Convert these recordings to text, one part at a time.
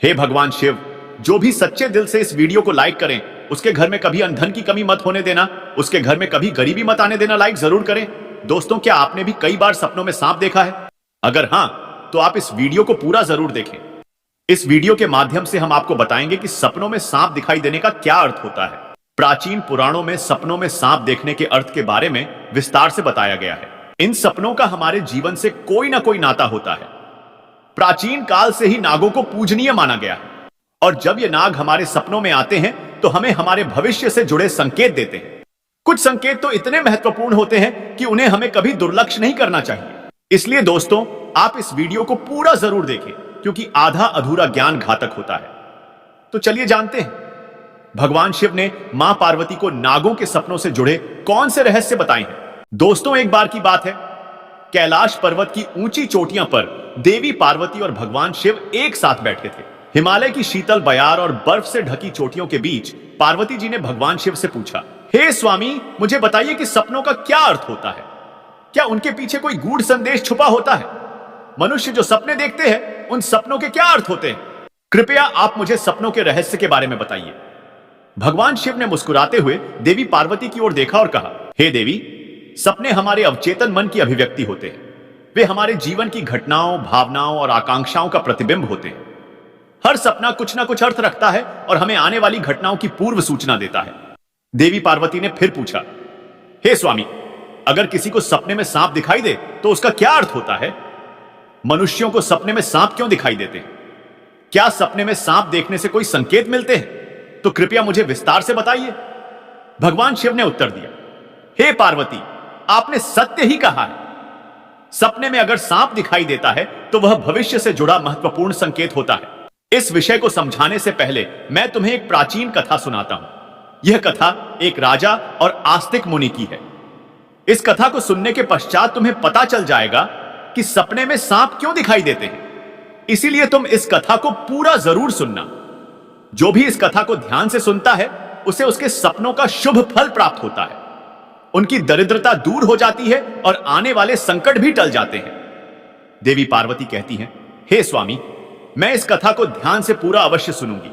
हे भगवान शिव, जो भी सच्चे दिल से इस वीडियो को लाइक करें, उसके घर में कभी अंधन की कमी मत होने देना, उसके घर में कभी गरीबी मत आने देना। लाइक जरूर करें। दोस्तों, क्या आपने भी कई बार सपनों में सांप देखा है? अगर हां, तो आप इस वीडियो को पूरा जरूर देखें। इस वीडियो के माध्यम से हम आपको बताएंगे कि सपनों में सांप दिखाई देने का क्या अर्थ होता है। प्राचीन पुराणों में सपनों में सांप देखने के अर्थ के बारे में विस्तार से बताया गया है। इन सपनों का हमारे जीवन से कोई ना कोई नाता होता है। प्राचीन काल से ही नागों को पूजनीय माना गया है, और जब ये नाग हमारे सपनों में आते हैं तो हमें हमारे भविष्य से जुड़े संकेत देते हैं। कुछ संकेत तो इतने महत्वपूर्ण होते हैं कि उन्हें हमें कभी दुर्लक्ष्य नहीं करना चाहिए। इसलिए दोस्तों, आप इस वीडियो को पूरा जरूर देखें, क्योंकि आधा अधूरा ज्ञान घातक होता है। तो चलिए जानते हैं, भगवान शिव ने मां पार्वती को नागों के सपनों से जुड़े कौन से रहस्य बताए हैं। दोस्तों, एक बार की बात है, कैलाश पर्वत की ऊंची चोटियों पर देवी पार्वती और भगवान शिव एक साथ बैठे थे। हिमालय की शीतल बयार और बर्फ से ढकी चोटियों के बीच पार्वती जी ने भगवान शिव से पूछा, हे स्वामी, मुझे बताइए कि सपनों का क्या अर्थ होता है? क्या उनके पीछे कोई गूढ़ संदेश छुपा होता है? मनुष्य जो सपने देखते हैं, उन सपनों के क्या अर्थ होते हैं? कृपया आप मुझे सपनों के रहस्य के बारे में बताइए। भगवान शिव ने मुस्कुराते हुए देवी पार्वती की ओर देखा और कहा, हे देवी, सपने हमारे अवचेतन मन की अभिव्यक्ति होते हैं। वे हमारे जीवन की घटनाओं, भावनाओं और आकांक्षाओं का प्रतिबिंब होते हैं। हर सपना कुछ ना कुछ अर्थ रखता है और हमें आने वाली घटनाओं की पूर्व सूचना देता है। देवी पार्वती ने फिर पूछा, हे स्वामी, अगर किसी को सपने में सांप दिखाई दे तो उसका क्या अर्थ होता है? मनुष्यों को सपने में सांप क्यों दिखाई देते हैं? क्या सपने में सांप देखने से कोई संकेत मिलते हैं? तो कृपया मुझे विस्तार से बताइए। भगवान शिव ने उत्तर दिया, हे पार्वती, आपने सत्य ही कहा है। सपने में अगर सांप दिखाई देता है तो वह भविष्य से जुड़ा महत्वपूर्ण संकेत होता है। इस विषय को समझाने से पहले मैं तुम्हें एक प्राचीन कथा सुनाता हूं। यह कथा एक राजा और आस्तिक मुनि की है। इस कथा को सुनने के पश्चात तुम्हें पता चल जाएगा कि सपने में सांप क्यों दिखाई देते हैं। इसीलिए तुम इस कथा को पूरा जरूर सुनना। जो भी इस कथा को ध्यान से सुनता है, उसे उसके सपनों का शुभ फल प्राप्त होता है। उनकी दरिद्रता दूर हो जाती है और आने वाले संकट भी टल जाते हैं। देवी पार्वती कहती हैं, हे स्वामी, मैं इस कथा को ध्यान से पूरा अवश्य सुनूंगी।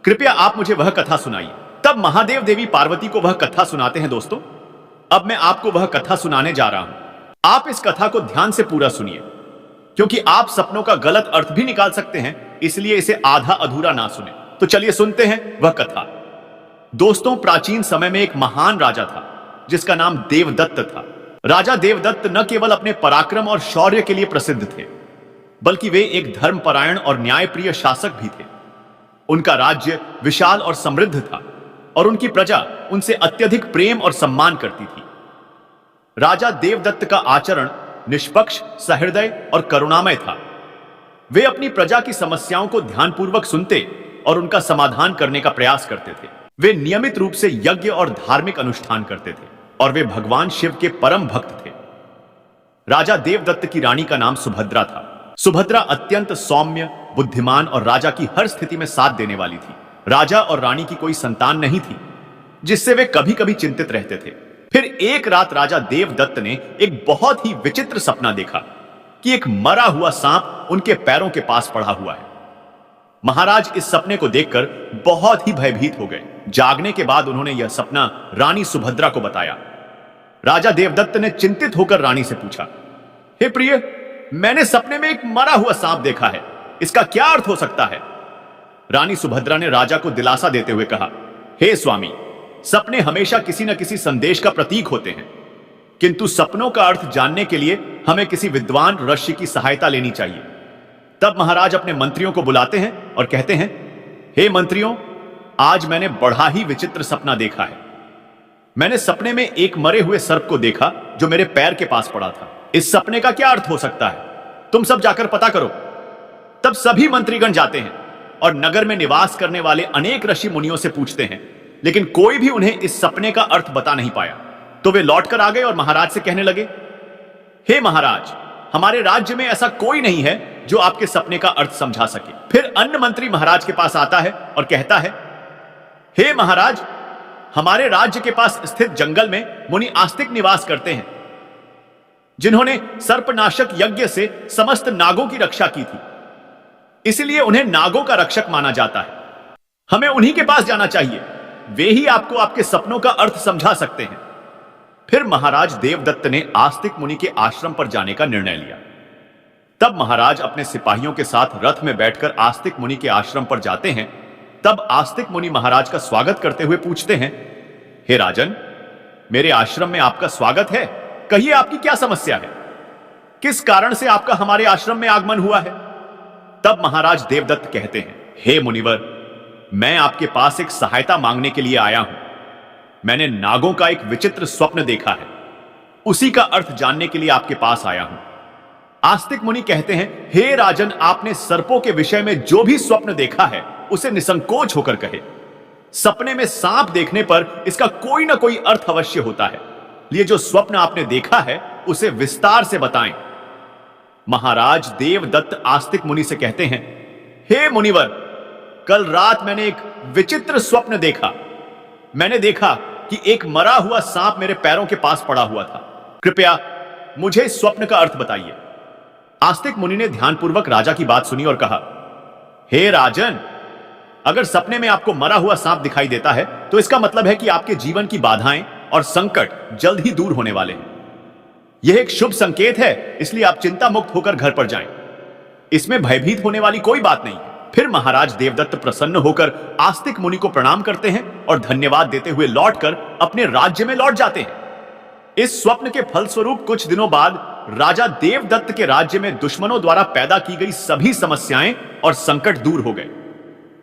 कृपया आप मुझे वह कथा सुनाइए। तब महादेव देवी पार्वती को वह कथा सुनाते हैं। दोस्तों, अब मैं आपको वह कथा सुनाने जा रहा हूं। आप इस कथा को ध्यान से पूरा सुनिए, क्योंकि आप सपनों का गलत अर्थ भी निकाल सकते हैं, इसलिए इसे आधा अधूरा ना सुने। तो चलिए सुनते हैं वह कथा। दोस्तों, प्राचीन समय में एक महान राजा था जिसका नाम देवदत्त था। राजा देवदत्त न केवल अपने पराक्रम और शौर्य के लिए प्रसिद्ध थे, बल्कि वे एक धर्मपरायण और न्यायप्रिय शासक भी थे। उनका राज्य विशाल और समृद्ध था और उनकी प्रजा उनसे अत्यधिक प्रेम और सम्मान करती थी। राजा देवदत्त का आचरण निष्पक्ष, सहृदय और करुणामय था। वे अपनी प्रजा की समस्याओं को ध्यानपूर्वक सुनते और उनका समाधान करने का प्रयास करते थे। वे नियमित रूप से यज्ञ और धार्मिक अनुष्ठान करते थे और वे भगवान शिव के परम भक्त थे। राजा देवदत्त की रानी का नाम सुभद्रा था। सुभद्रा अत्यंत सौम्य, बुद्धिमान और राजा की हर स्थिति में साथ देने वाली थी। राजा और रानी की कोई संतान नहीं थी, जिससे वे कभी कभी चिंतित रहते थे। फिर एक रात राजा देवदत्त ने एक बहुत ही विचित्र सपना देखा कि एक मरा हुआ सांप उनके पैरों के पास पड़ा हुआ है। महाराज इस सपने को देखकर बहुत ही भयभीत हो गए। जागने के बाद उन्होंने यह सपना रानी सुभद्रा को बताया। राजा देवदत्त ने चिंतित होकर रानी से पूछा, हे प्रिय, मैंने सपने में एक मरा हुआ सांप देखा है, इसका क्या अर्थ हो सकता है? रानी सुभद्रा ने राजा को दिलासा देते हुए कहा, हे स्वामी, सपने हमेशा किसी न किसी संदेश का प्रतीक होते हैं, किंतु सपनों का अर्थ जानने के लिए हमें किसी विद्वान ऋषि की सहायता लेनी चाहिए। तब महाराज अपने मंत्रियों को बुलाते हैं और कहते हैं, हे मंत्रियों, आज मैंने बड़ा ही विचित्र सपना देखा है। मैंने सपने में एक मरे हुए सर्प को देखा जो मेरे पैर के पास पड़ा था। इस सपने का क्या अर्थ हो सकता है? तुम सब जाकर पता करो। तब सभी मंत्रीगण जाते हैं और नगर में निवास करने वाले अनेक ऋषि मुनियों से पूछते हैं, लेकिन कोई भी उन्हें इस सपने का अर्थ बता नहीं पाया। तो वे लौटकर आ गए और महाराज से कहने लगे, हे महाराज, हमारे राज्य में ऐसा कोई नहीं है जो आपके सपने का अर्थ समझा सके। फिर अन्य मंत्री महाराज के पास आता है और कहता है, हे महाराज, हमारे राज्य के पास स्थित जंगल में मुनि आस्तिक निवास करते हैं, जिन्होंने सर्पनाशक यज्ञ से समस्त नागों की रक्षा की थी। इसलिए उन्हें नागों का रक्षक माना जाता है। हमें उन्हीं के पास जाना चाहिए, वे ही आपको आपके सपनों का अर्थ समझा सकते हैं। फिर महाराज देवदत्त ने आस्तिक मुनि के आश्रम पर जाने का निर्णय लिया। तब महाराज अपने सिपाहियों के साथ रथ में बैठकर आस्तिक मुनि के आश्रम पर जाते हैं। तब आस्तिक मुनि महाराज का स्वागत करते हुए पूछते हैं, हे राजन, मेरे आश्रम में आपका स्वागत है। कहिए, आपकी क्या समस्या है? किस कारण से आपका हमारे आश्रम में आगमन हुआ है? तब महाराज देवदत्त कहते हैं, हे मुनिवर, मैं आपके पास एक सहायता मांगने के लिए आया हूं। मैंने नागों का एक विचित्र स्वप्न देखा है, उसी का अर्थ जानने के लिए आपके पास आया हूं। आस्तिक मुनि कहते हैं, हे राजन, आपने सर्पों के विषय में जो भी स्वप्न देखा है उसे निसंकोच होकर कहे। सपने में सांप देखने पर इसका कोई ना कोई अर्थ अवश्य होता है। ये जो स्वप्न आपने देखा है उसे विस्तार से बताएं। महाराज देवदत्त आस्तिक मुनि से कहते हैं, हे मुनिवर, कल रात मैंने एक विचित्र स्वप्न देखा। मैंने देखा कि एक मरा हुआ सांप मेरे पैरों के पास पड़ा हुआ था। कृपया मुझे इस स्वप्न का अर्थ बताइए। आस्तिक मुनि ने ध्यानपूर्वक राजा की बात सुनी और कहा, हे राजन, अगर सपने में आपको मरा हुआ सांप दिखाई देता है तो इसका मतलब है कि आपके जीवन की बाधाएं और संकट जल्द ही दूर होने वाले हैं। यह एक शुभ संकेत है, इसलिए आप चिंता मुक्त होकर घर पर जाएं। इसमें भयभीत होने वाली कोई बात नहीं है। फिर महाराज देवदत्त प्रसन्न होकर आस्तिक मुनि को प्रणाम करते हैं और धन्यवाद देते हुए लौटकर अपने राज्य में लौट जाते हैं। इस स्वप्न के फलस्वरूप कुछ दिनों बाद राजा देवदत्त के राज्य में दुश्मनों द्वारा पैदा की गई सभी समस्याएं और संकट दूर हो गए।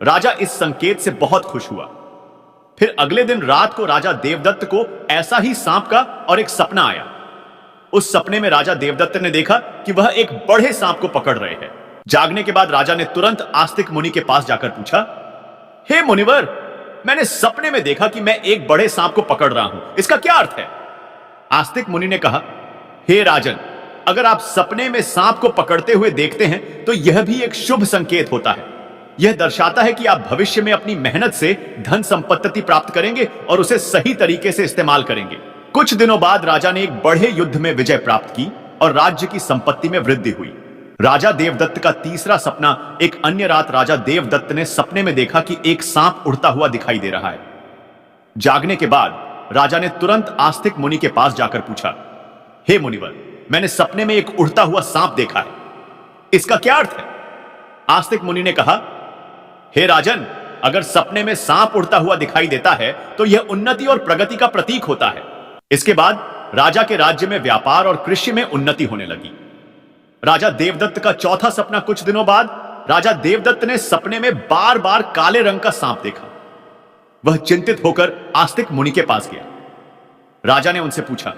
राजा इस संकेत से बहुत खुश हुआ। फिर अगले दिन रात को राजा देवदत्त को ऐसा ही सांप का और एक सपना आया। उस सपने में राजा देवदत्त ने देखा कि वह एक बड़े सांप को पकड़ रहे हैं। जागने के बाद राजा ने तुरंत आस्तिक मुनि के पास जाकर पूछा, हे मुनिवर, मैंने सपने में देखा कि मैं एक बड़े सांप को पकड़ रहा हूं, इसका क्या अर्थ है? आस्तिक मुनि ने कहा, हे राजन, अगर आप सपने में सांप को पकड़ते हुए देखते हैं तो यह भी एक शुभ संकेत होता है। यह दर्शाता है कि आप भविष्य में अपनी मेहनत से धन संपत्ति प्राप्त करेंगे और उसे सही तरीके से इस्तेमाल करेंगे। कुछ दिनों बाद राजा ने एक बड़े युद्ध में विजय प्राप्त की और राज्य की संपत्ति में वृद्धि हुई। राजा देवदत्त का तीसरा सपना, एक अन्य रात राजा देवदत्त ने सपने में देखा कि एक सांप उड़ता हुआ दिखाई दे रहा है। जागने के बाद राजा ने तुरंत आस्तिक मुनि के पास जाकर पूछा, हे मुनिवर, मैंने सपने में एक उड़ता हुआ सांप देखा है, इसका क्या अर्थ है? आस्तिक मुनि ने कहा, हे राजन, अगर सपने में सांप उड़ता हुआ दिखाई देता है तो यह उन्नति और प्रगति का प्रतीक होता है। इसके बाद राजा के राज्य में व्यापार और कृषि में उन्नति होने लगी। राजा देवदत्त का चौथा सपना, कुछ दिनों बाद राजा देवदत्त ने सपने में बार बार काले रंग का सांप देखा। वह चिंतित होकर आस्तिक मुनि के पास गया। राजा ने उनसे पूछा,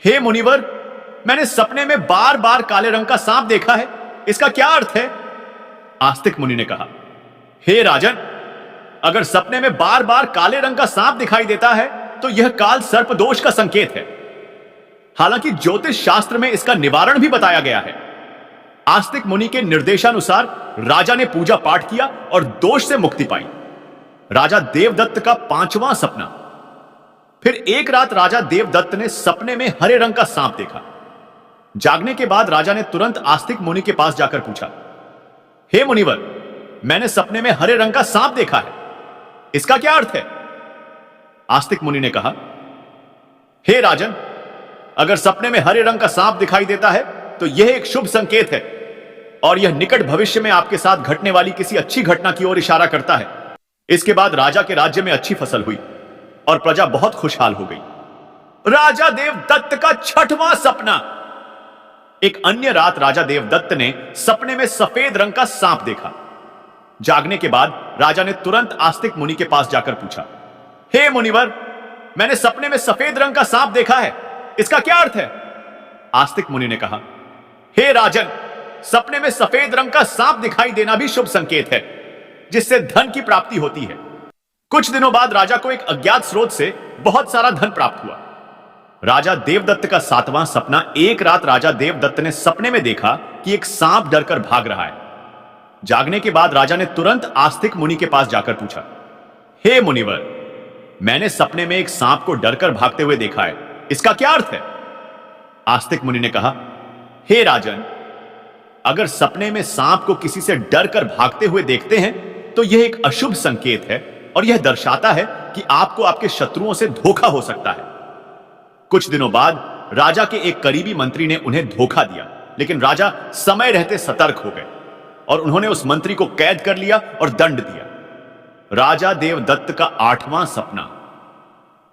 हे मुनिवर, मैंने सपने में बार बार काले रंग का सांप देखा है, इसका क्या अर्थ है? आस्तिक मुनि ने कहा, हे राजन, अगर सपने में बार बार काले रंग का सांप दिखाई देता है तो यह काल सर्प दोष का संकेत है। हालांकि ज्योतिष शास्त्र में इसका निवारण भी बताया गया है। आस्तिक मुनि के निर्देशानुसार राजा ने पूजा पाठ किया और दोष से मुक्ति पाई। राजा देवदत्त का पांचवां सपना। फिर एक रात राजा देवदत्त ने सपने में हरे रंग का सांप देखा। जागने के बाद राजा ने तुरंत आस्तिक मुनि के पास जाकर पूछा, हे मुनिवर, मैंने सपने में हरे रंग का सांप देखा है, इसका क्या अर्थ है? आस्तिक मुनि ने कहा, हे राजन, अगर सपने में हरे रंग का सांप दिखाई देता है तो यह एक शुभ संकेत है और यह निकट भविष्य में आपके साथ घटने वाली किसी अच्छी घटना की ओर इशारा करता है। इसके बाद राजा के राज्य में अच्छी फसल हुई और प्रजा बहुत खुशहाल हो गई। राजा देवदत्त का छठवां सपना। एक अन्य रात राजा देवदत्त ने सपने में सफेद रंग का सांप देखा। जागने के बाद राजा ने तुरंत आस्तिक मुनि के पास जाकर पूछा, हे मुनिवर, मैंने सपने में सफेद रंग का सांप देखा है, इसका क्या अर्थ है? आस्तिक मुनि ने कहा, हे राजन, सपने में सफेद रंग का सांप दिखाई देना भी शुभ संकेत है, जिससे धन की प्राप्ति होती है। कुछ दिनों बाद राजा को एक अज्ञात स्रोत से बहुत सारा धन प्राप्त हुआ। राजा देवदत्त का सातवां सपना। एक रात राजा देवदत्त ने सपने में देखा कि एक सांप डरकर भाग रहा है। जागने के बाद राजा ने तुरंत आस्तिक मुनि के पास जाकर पूछा, हे मुनिवर, मैंने सपने में एक सांप को डरकर भागते हुए देखा है, इसका क्या अर्थ है? आस्तिक मुनि ने कहा, हे राजन, अगर सपने में सांप को किसी से डर कर भागते हुए देखते हैं तो यह एक अशुभ संकेत है और यह दर्शाता है कि आपको आपके शत्रुओं से धोखा हो सकता है। कुछ दिनों बाद राजा के एक करीबी मंत्री ने उन्हें धोखा दिया, लेकिन राजा समय रहते सतर्क हो गए और उन्होंने उस मंत्री को कैद कर लिया और दंड दिया। राजा देवदत्त का 8वां सपना।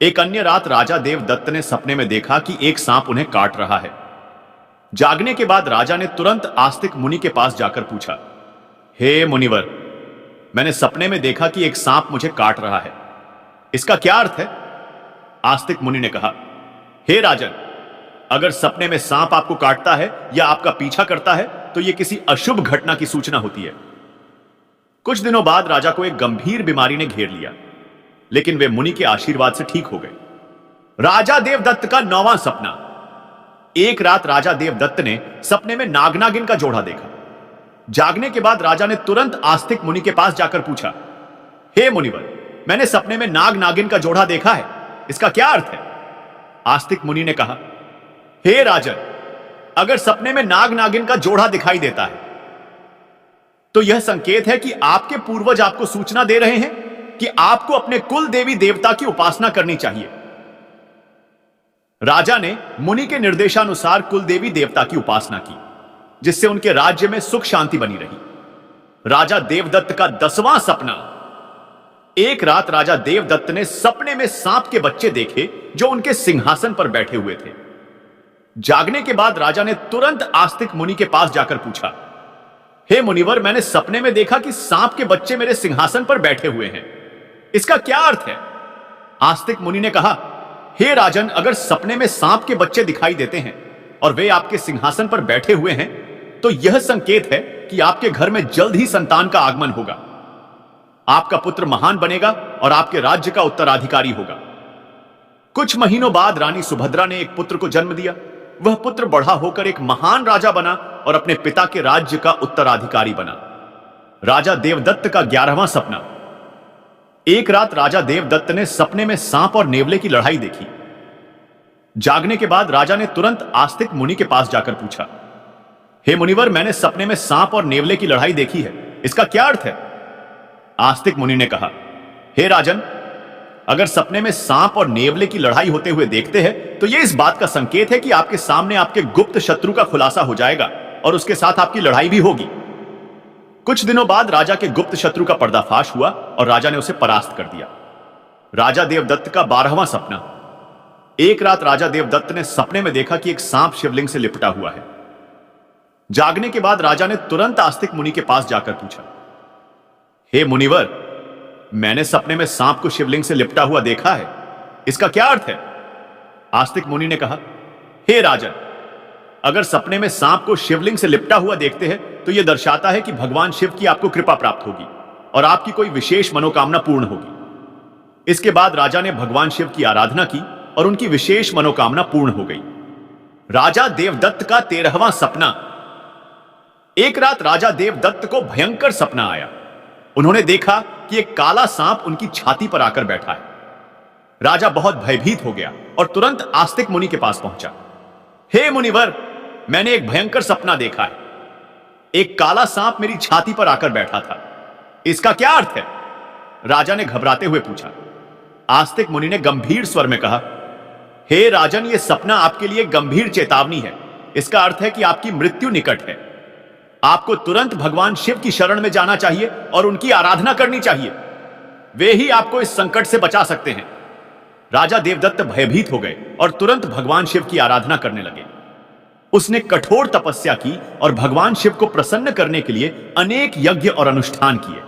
एक अन्य रात राजा देवदत्त ने सपने में देखा कि एक सांप उन्हें काट रहा है। जागने के बाद राजा ने तुरंत आस्तिक मुनि के पास जाकर पूछा, हे मुनिवर, मैंने सपने में देखा कि एक सांप मुझे काट रहा है, इसका क्या अर्थ है? आस्तिक मुनि ने कहा, हे राजन, अगर सपने में सांप आपको काटता है या आपका पीछा करता है तो यह किसी अशुभ घटना की सूचना होती है। कुछ दिनों बाद राजा को एक गंभीर बीमारी ने घेर लिया, लेकिन वे मुनि के आशीर्वाद से ठीक हो गए। राजा देवदत्त का 9वां सपना। एक रात राजा देवदत्त ने सपने में नाग नागिन का जोड़ा देखा। जागने के बाद राजा ने तुरंत आस्तिक मुनि के पास जाकर पूछा, हे मुनिवर, मैंने सपने में नाग नागिन का जोड़ा देखा है, इसका क्या अर्थ है? आस्तिक मुनि ने कहा, हे राजन, अगर सपने में नाग नागिन का जोड़ा दिखाई देता है तो यह संकेत है कि आपके पूर्वज आपको सूचना दे रहे हैं कि आपको अपने कुल देवी देवता की उपासना करनी चाहिए। राजा ने मुनि के निर्देशानुसार कुल देवी देवता की उपासना की, जिससे उनके राज्य में सुख शांति बनी रही। राजा देवदत्त का 10वां सपना। एक रात राजा देवदत्त ने सपने में सांप के बच्चे देखे जो उनके सिंहासन पर बैठे हुए थे। जागने के बाद राजा ने तुरंत आस्तिक मुनि के पास जाकर पूछा, हे मुनिवर, मैंने सपने में देखा कि सांप के बच्चे मेरे सिंहासन पर बैठे हुए हैं, इसका क्या अर्थ है? आस्तिक मुनि ने कहा, हे राजन, अगर सपने में सांप के बच्चे दिखाई देते हैं और वे आपके सिंहासन पर बैठे हुए हैं तो यह संकेत है कि आपके घर में जल्द ही संतान का आगमन होगा। आपका पुत्र महान बनेगा और आपके राज्य का उत्तराधिकारी होगा। कुछ महीनों बाद रानी सुभद्रा ने एक पुत्र को जन्म दिया। वह पुत्र बड़ा होकर एक महान राजा बना और अपने पिता के राज्य का उत्तराधिकारी बना। राजा देवदत्त का 11वां सपना। एक रात राजा देवदत्त ने सपने में सांप और नेवले की लड़ाई देखी। जागने के बाद राजा ने तुरंत आस्तिक मुनि के पास जाकर पूछा, हे मुनिवर, मैंने सपने में सांप और नेवले की लड़ाई देखी है, इसका क्या अर्थ है? आस्तिक मुनि ने कहा, हे राजन, अगर सपने में सांप और नेवले की लड़ाई होते हुए देखते हैं तो यह इस बात का संकेत है कि आपके सामने आपके गुप्त शत्रु का खुलासा हो जाएगा और उसके साथ आपकी लड़ाई भी होगी। कुछ दिनों बाद राजा के गुप्त शत्रु का पर्दाफाश हुआ और राजा ने उसे परास्त कर दिया। राजा देवदत्त का 12वां सपना। एक रात राजा देवदत्त ने सपने में देखा कि एक सांप शिवलिंग से लिपटा हुआ है। जागने के बाद राजा ने तुरंत आस्तिक मुनि के पास जाकर पूछा, हे मुनिवर, मैंने सपने में सांप को शिवलिंग से लिपटा हुआ देखा है, इसका क्या अर्थ है? आस्तिक मुनि ने कहा, हे राजन, अगर सपने में सांप को शिवलिंग से लिपटा हुआ देखते हैं तो यह दर्शाता है कि भगवान शिव की आपको कृपा प्राप्त होगी और आपकी कोई विशेष मनोकामना पूर्ण होगी। इसके बाद राजा ने भगवान शिव की आराधना की और उनकी विशेष मनोकामना पूर्ण हो गई। राजा देवदत्त का 13वां सपना। एक रात राजा देवदत्त को भयंकर सपना आया। उन्होंने देखा कि एक काला सांप उनकी छाती पर आकर बैठा है। राजा बहुत भयभीत हो गया और तुरंत आस्तिक मुनि के पास पहुंचा। हे मुनिवर, मैंने एक भयंकर सपना देखा है। एक काला सांप मेरी छाती पर आकर बैठा था, इसका क्या अर्थ है? राजा ने घबराते हुए पूछा। आस्तिक मुनि ने गंभीर स्वर में कहा, हे राजन, यह सपना आपके लिए गंभीर चेतावनी है। इसका अर्थ है कि आपकी मृत्यु निकट है। आपको तुरंत भगवान शिव की शरण में जाना चाहिए और उनकी आराधना करनी चाहिए। वे ही आपको इस संकट से बचा सकते हैं। राजा देवदत्त भयभीत हो गए और तुरंत भगवान शिव की आराधना करने लगे। उसने कठोर तपस्या की और भगवान शिव को प्रसन्न करने के लिए अनेक यज्ञ और अनुष्ठान किए।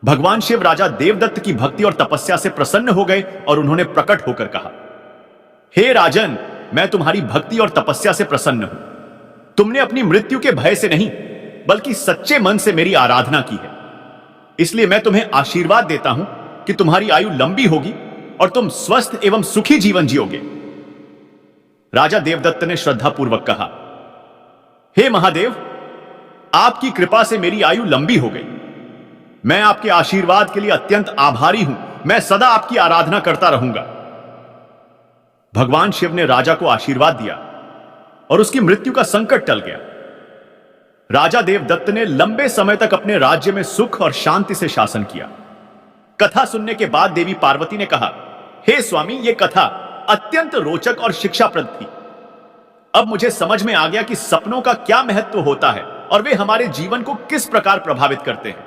भगवान शिव राजा देवदत्त की भक्ति और तपस्या से प्रसन्न हो गए और उन्होंने प्रकट होकर कहा, हे राजन, मैं तुम्हारी भक्ति और तपस्या से प्रसन्न हूं। तुमने अपनी मृत्यु के भय से नहीं बल्कि सच्चे मन से मेरी आराधना की है, इसलिए मैं तुम्हें आशीर्वाद देता हूं कि तुम्हारी आयु लंबी होगी और तुम स्वस्थ एवं सुखी जीवन जियोगे। राजा देवदत्त ने श्रद्धापूर्वक कहा, हे महादेव, आपकी कृपा से मेरी आयु लंबी हो गई। मैं आपके आशीर्वाद के लिए अत्यंत आभारी हूं। मैं सदा आपकी आराधना करता रहूंगा। भगवान शिव ने राजा को आशीर्वाद दिया और उसकी मृत्यु का संकट टल गया। राजा देवदत्त ने लंबे समय तक अपने राज्य में सुख और शांति से शासन किया। कथा सुनने के बाद देवी पार्वती ने कहा, हे स्वामी, यह कथा अत्यंत रोचक और शिक्षाप्रद थी। अब मुझे समझ में आ गया कि सपनों का क्या महत्व होता है और वे हमारे जीवन को किस प्रकार प्रभावित करते हैं।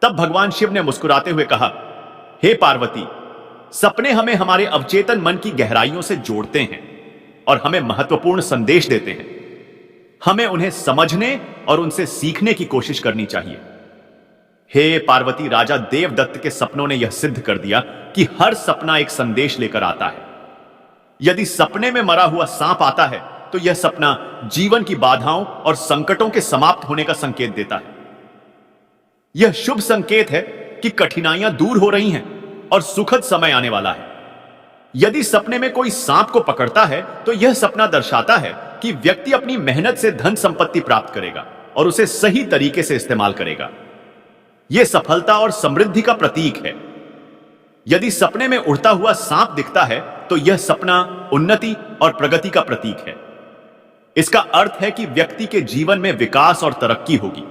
तब भगवान शिव ने मुस्कुराते हुए कहा, हे पार्वती, सपने हमें हमारे अवचेतन मन की गहराइयों से जोड़ते हैं और हमें महत्वपूर्ण संदेश देते हैं। हमें उन्हें समझने और उनसे सीखने की कोशिश करनी चाहिए। हे पार्वती, राजा देवदत्त के सपनों ने यह सिद्ध कर दिया कि हर सपना एक संदेश लेकर आता है। यदि सपने में मरा हुआ सांप आता है तो यह सपना जीवन की बाधाओं और संकटों के समाप्त होने का संकेत देता है। यह शुभ संकेत है कि कठिनाइयां दूर हो रही हैं और सुखद समय आने वाला है। यदि सपने में कोई सांप को पकड़ता है तो यह सपना दर्शाता है कि व्यक्ति अपनी मेहनत से धन संपत्ति प्राप्त करेगा और उसे सही तरीके से इस्तेमाल करेगा। यह सफलता और समृद्धि का प्रतीक है। यदि सपने में उड़ता हुआ सांप दिखता है तो यह सपना उन्नति और प्रगति का प्रतीक है। इसका अर्थ है कि व्यक्ति के जीवन में विकास और तरक्की होगी।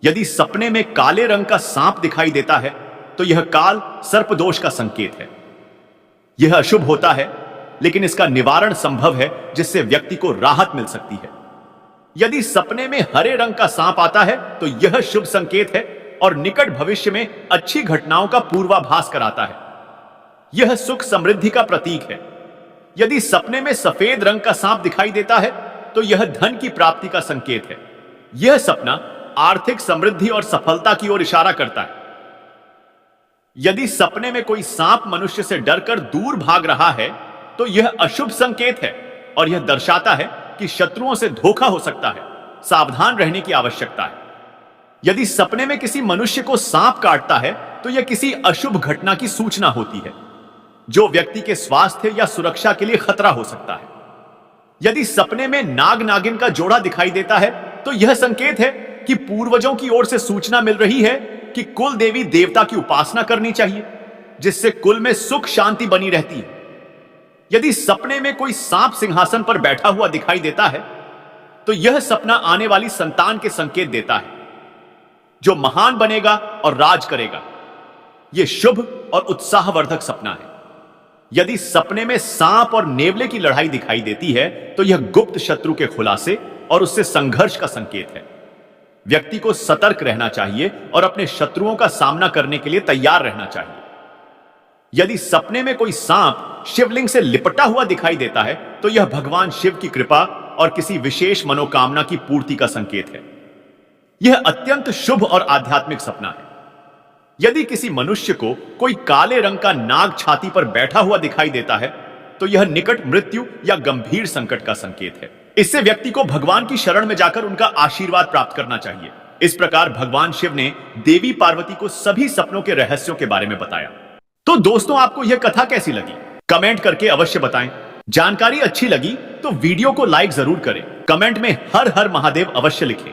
यदि सपने में काले रंग का सांप दिखाई देता है तो यह काल सर्पदोष का संकेत है। यह अशुभ होता है, लेकिन इसका निवारण संभव है, जिससे व्यक्ति को राहत मिल सकती है। यदि सपने में हरे रंग का सांप आता है तो यह शुभ संकेत है और निकट भविष्य में अच्छी घटनाओं का पूर्वाभास कराता है। यह सुख समृद्धि का प्रतीक है। यदि सपने में सफेद रंग का सांप दिखाई देता है तो यह धन की प्राप्ति का संकेत है। यह सपना आर्थिक समृद्धि और सफलता की ओर इशारा करता है। यदि सपने में कोई सांप मनुष्य से डरकर दूर भाग रहा है तो यह अशुभ संकेत है और यह दर्शाता है कि शत्रुओं से धोखा हो सकता है। सावधान रहने की आवश्यकता है। यदि सपने में किसी मनुष्य को सांप काटता है तो यह किसी अशुभ घटना की सूचना होती है, जो व्यक्ति के स्वास्थ्य या सुरक्षा के लिए खतरा हो सकता है। यदि सपने में नाग नागिन का जोड़ा दिखाई देता है तो यह संकेत है कि पूर्वजों की ओर से सूचना मिल रही है कि कुल देवी देवता की उपासना करनी चाहिए, जिससे कुल में सुख शांति बनी रहती है। यदि सपने में कोई सांप सिंहासन पर बैठा हुआ दिखाई देता है तो यह सपना आने वाली संतान के संकेत देता है, जो महान बनेगा और राज करेगा। यह शुभ और उत्साहवर्धक सपना है। यदि सपने में सांप और नेवले की लड़ाई दिखाई देती है तो यह गुप्त शत्रु के खुलासे और उससे संघर्ष का संकेत है। व्यक्ति को सतर्क रहना चाहिए और अपने शत्रुओं का सामना करने के लिए तैयार रहना चाहिए। यदि सपने में कोई सांप शिवलिंग से लिपटा हुआ दिखाई देता है तो यह भगवान शिव की कृपा और किसी विशेष मनोकामना की पूर्ति का संकेत है। यह अत्यंत शुभ और आध्यात्मिक सपना है। यदि किसी मनुष्य को कोई काले रंग का नाग छाती पर बैठा हुआ दिखाई देता है तो यह निकट मृत्यु या गंभीर संकट का संकेत है। इससे व्यक्ति को भगवान की शरण में जाकर उनका आशीर्वाद प्राप्त करना चाहिए। इस प्रकार भगवान शिव ने देवी पार्वती को सभी सपनों के रहस्यों के बारे में बताया। तो दोस्तों, आपको यह कथा कैसी लगी? कमेंट करके अवश्य बताएं। जानकारी अच्छी लगी तो वीडियो को लाइक जरूर करें। कमेंट में हर हर महादेव अवश्य लिखें।